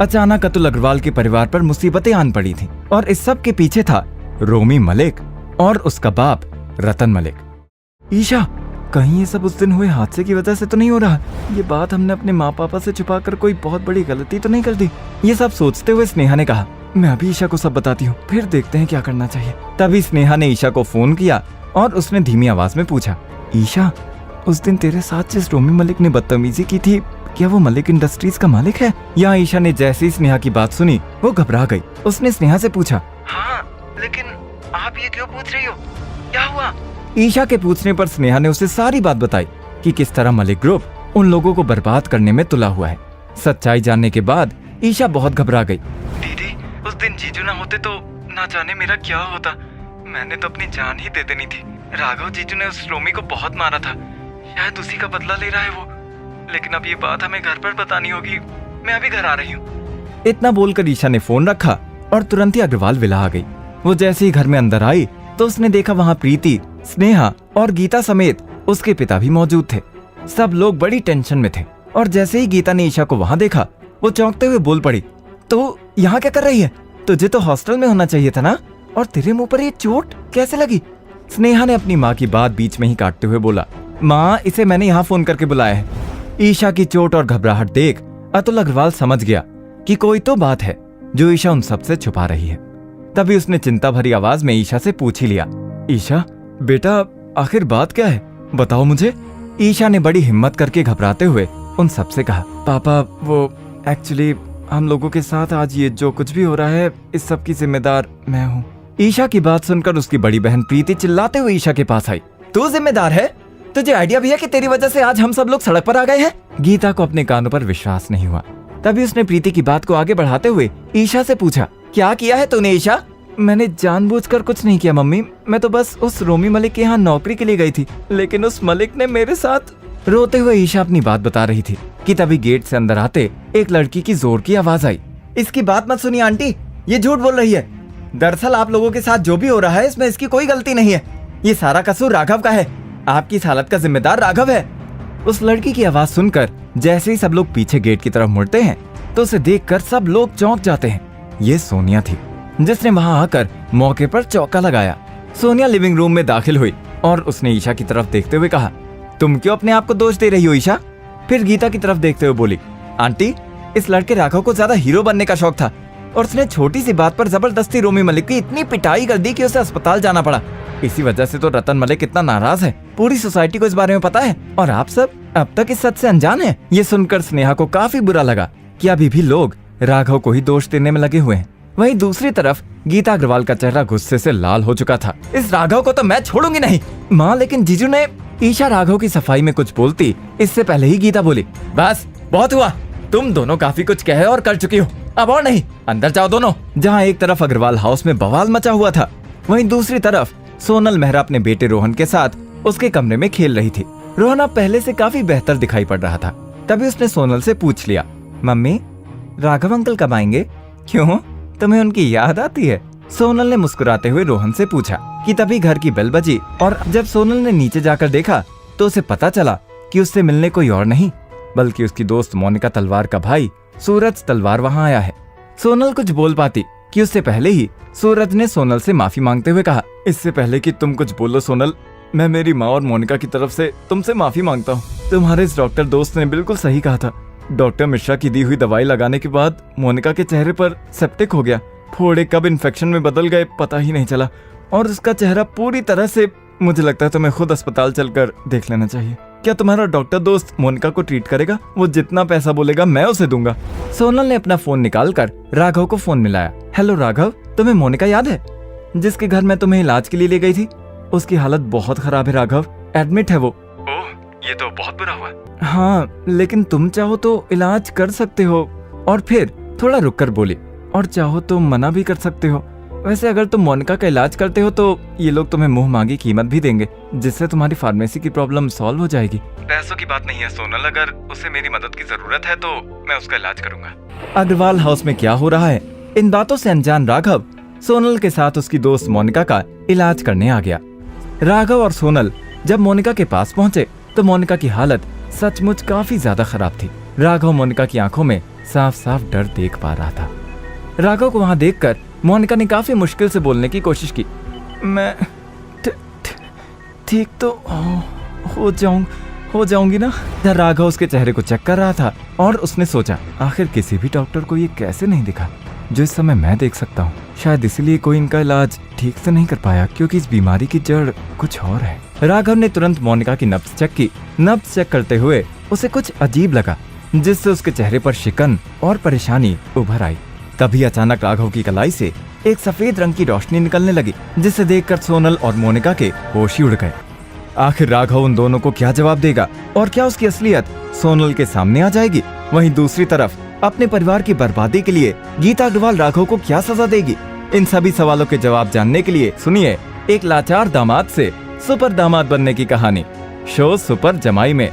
अचानक अतुल अग्रवाल के परिवार पर मुसीबतें आन पड़ी थीं और इस सब के पीछे था रोमी मलिक और उसका बाप रतन मलिक। ईशा, कहीं ये सब उस दिन हुए हादसे की वजह से तो नहीं हो रहा? ये बात हमने अपने माँ पापा से छुपाकर कोई बहुत बड़ी गलती तो नहीं कर दी? ये सब सोचते हुए स्नेहा ने कहा, मैं अभी ईशा को सब बताती हूँ, फिर देखते हैं क्या करना चाहिए। तभी स्नेहा ने ईशा को फोन किया और उसने धीमी आवाज में पूछा, ईशा, उस दिन तेरे साथ जिस रोमी मलिक ने बदतमीजी की थी, क्या वो मलिक इंडस्ट्रीज का मालिक है? यहाँ ईशा ने जैसे ही स्नेहा की बात सुनी वो घबरा गई। उसने स्नेहा से पूछा, हाँ, लेकिन आप ये क्यों पूछ रही हो? क्या हुआ? ईशा के पूछने पर स्नेहा ने उसे सारी बात बताई कि किस तरह मलिक ग्रुप उन लोगों को बर्बाद करने में तुला हुआ है। सच्चाई जानने के बाद ईशा बहुत घबरा गई। दीदी, उस दिन जीजू ना होते तो ना जाने मेरा क्या होता। मैंने तो अपनी जान ही दे देनी थी। राघव जीजू ने उस रोमी को बहुत मारा था, शायद उसी का बदला ले रहा है वो। लेकिन अब ये बात हमें घर पर बतानी होगी। मैं अभी घर आ रही हूँ। इतना बोलकर ईशा ने फोन रखा और तुरंत ही अग्रवाल विला आ गई। वो जैसे ही घर में अंदर आई तो उसने देखा वहाँ प्रीति, स्नेहा और गीता समेत उसके पिता भी मौजूद थे। सब लोग बड़ी टेंशन में थे और जैसे ही गीता ने ईशा को वहाँ देखा वो चौंकते हुए बोल पड़ी, तो यहाँ क्या कर रही है? तुझे तो हॉस्टल में होना चाहिए था ना, और तेरे मुंह पर ये चोट कैसे लगी? स्नेहा ने अपनी माँ की बात बीच में ही काटते हुए बोला, माँ, इसे मैंने यहाँ फोन करके बुलाया है। ईशा की चोट और घबराहट देख अतुल अग्रवाल समझ गया कि कोई तो बात है जो ईशा उन सबसे छुपा रही है। तभी उसने चिंता भरी आवाज में ईशा से पूछ ही लिया, ईशा बेटा, आखिर बात क्या है, बताओ मुझे। ईशा ने बड़ी हिम्मत करके घबराते हुए उन सबसे कहा, पापा, वो एक्चुअली हम लोगों के साथ आज ये जो कुछ भी हो रहा है, इस सब की जिम्मेदार मैं हूँ। ईशा की बात सुनकर उसकी बड़ी बहन प्रीति चिल्लाते हुए ईशा के पास आई, तू जिम्मेदार है? तुझे आइडिया भी है कि तेरी वजह से आज हम सब लोग सड़क पर आ गए हैं? गीता को अपने कानों पर विश्वास नहीं हुआ। तभी उसने प्रीति की बात को आगे बढ़ाते हुए ईशा से पूछा, क्या किया है तूने ईशा? मैंने जानबूझकर कुछ नहीं किया मम्मी, मैं तो बस उस रोमी मलिक के यहाँ नौकरी के लिए गई थी, लेकिन उस मलिक ने मेरे साथ। रोते हुए ईशा अपनी बात बता रही थी कि तभी गेट से अंदर आते एक लड़की की जोर की आवाज आई, इसकी बात मत सुनिए आंटी, ये झूठ बोल रही है। दरअसल आप लोगों के साथ जो भी हो रहा है इसमें इसकी कोई गलती नहीं है। ये सारा कसूर राघव का है। आपकी इस हालत का जिम्मेदार राघव है। उस लड़की की आवाज सुनकर जैसे ही सब लोग पीछे गेट की तरफ मुड़ते हैं तो उसे देखकर सब लोग चौंक जाते हैं। ये सोनिया थी जिसने वहां आकर मौके पर चौका लगाया। सोनिया लिविंग रूम में दाखिल हुई और उसने ईशा की तरफ देखते हुए कहा, तुम क्यों अपने आप को दोष दे रही हो ईशा? फिर गीता की तरफ देखते हुए बोली, आंटी, इस लड़के राघव को ज्यादा हीरो बनने का शौक था और उसने छोटी सी बात पर जबरदस्ती रोमी मलिक की इतनी पिटाई कर दी कि उसे अस्पताल जाना पड़ा। इसी वजह से तो रतन मलिक इतना नाराज है। पूरी सोसाइटी को इस बारे में पता है और आप सब अब तक इस सच से अनजान हैं। ये सुनकर स्नेहा को काफी बुरा लगा कि अभी भी लोग राघव को ही दोष देने में लगे हुए हैं। वहीं दूसरी तरफ गीता अग्रवाल का चेहरा गुस्से से लाल हो चुका था। इस राघव को तो मैं छोड़ूंगी नहीं। माँ, लेकिन जीजू ने। ईशा राघव की सफाई में कुछ बोलती इससे पहले ही गीता बोली, बस बहुत हुआ, तुम दोनों काफी कुछ कहे और कर चुकी हो, अब और नहीं, अंदर जाओ दोनों। जहाँ एक तरफ अग्रवाल हाउस में बवाल मचा हुआ था, वहीं दूसरी तरफ सोनल मेहरा अपने बेटे रोहन के साथ उसके कमरे में खेल रही थी। रोहन अब पहले से काफी बेहतर दिखाई पड़ रहा था। तभी उसने सोनल से पूछ लिया, मम्मी, राघव अंकल कब आएंगे? क्यों, तुम्हें उनकी याद आती है? सोनल ने मुस्कुराते हुए रोहन से पूछा कि तभी घर की बेल बजी और जब सोनल ने नीचे जाकर देखा तो उसे पता चला कि उससे मिलने कोई और नहीं बल्कि उसकी दोस्त मोनिका तलवार का भाई सूरज तलवार वहाँ आया है। सोनल कुछ बोल पाती कि उससे पहले ही सूरज ने सोनल से माफी मांगते हुए कहा, इससे पहले कि तुम कुछ बोलो सोनल, मैं मेरी माँ और मोनिका की तरफ से तुमसे माफी मांगता हूँ। तुम्हारे इस डॉक्टर दोस्त ने बिल्कुल सही कहा था। डॉक्टर मिश्रा की दी हुई दवाई लगाने के बाद मोनिका के चेहरे पर सेप्टिक हो गया। फोड़े कब इन्फेक्शन में बदल गए पता ही नहीं चला और उसका चेहरा पूरी तरह से, मुझे लगता है तुम्हें खुद अस्पताल चलकर देख लेना चाहिए। क्या तुम्हारा डॉक्टर दोस्त मोनिका को ट्रीट करेगा? वो जितना पैसा बोलेगा मैं उसे दूंगा। सोनल ने अपना फोन निकालकर राघव को फोन मिलाया। हेलो राघव, तुम्हें मोनिका याद है जिसके घर मैं तुम्हें इलाज के लिए ले गई थी? उसकी हालत बहुत खराब है राघव, एडमिट है वो। ओह, ये तो बहुत बुरा हुआ। हाँ, लेकिन तुम चाहो तो इलाज कर सकते हो। और फिर थोड़ा रुक कर बोली, और चाहो तो मना भी कर सकते हो। वैसे अगर तुम मोनिका का इलाज करते हो तो ये लोग तुम्हें मुंह मांगी कीमत भी देंगे जिससे तुम्हारी फार्मेसी की प्रॉब्लम सॉल्व हो जाएगी। पैसों की बात नहीं है सोनल, अगर उसे मेरी मदद की जरूरत है तो मैं उसका इलाज करूंगा। अग्रवाल हाउस में क्या हो रहा है, इन बातों से अनजान राघव सोनल के साथ उसकी दोस्त मोनिका का इलाज करने आ गया। राघव और सोनल जब मोनिका के पास पहुंचे तो मोनिका की हालत सचमुच काफी ज्यादा खराब थी। राघव मोनिका की आंखों में साफ साफ डर देख पा रहा था। राघव को वहां देखकर मोनिका ने काफी मुश्किल से बोलने की कोशिश की। मैं ठीक तो हो जाऊंगी ना। राघव उसके चेहरे को चेक कर रहा था और उसने सोचा, आखिर किसी भी डॉक्टर को ये कैसे नहीं दिखा जो इस समय मैं देख सकता हूँ। शायद इसीलिए कोई इनका इलाज ठीक से नहीं कर पाया, क्योंकि इस बीमारी की जड़ कुछ और है। राघव ने तुरंत मोनिका की नब्ज चेक की। नब्ज चेक करते हुए उसे कुछ अजीब लगा, जिससे उसके चेहरे पर शिकन और परेशानी उभर आई। तभी अचानक राघव की कलाई से एक सफेद रंग की रोशनी निकलने लगी, जिसे देखकर सोनल और मोनिका के होश ही उड़ गए। आखिर राघव उन दोनों को क्या जवाब देगा और क्या उसकी असलियत सोनल के सामने आ जाएगी? वहीं दूसरी तरफ अपने परिवार की बर्बादी के लिए गीता अग्रवाल राघव को क्या सजा देगी? इन सभी सवालों के जवाब जानने के लिए सुनिए एक लाचार दामाद से सुपर दामाद बनने की कहानी शो सुपर जमाई में।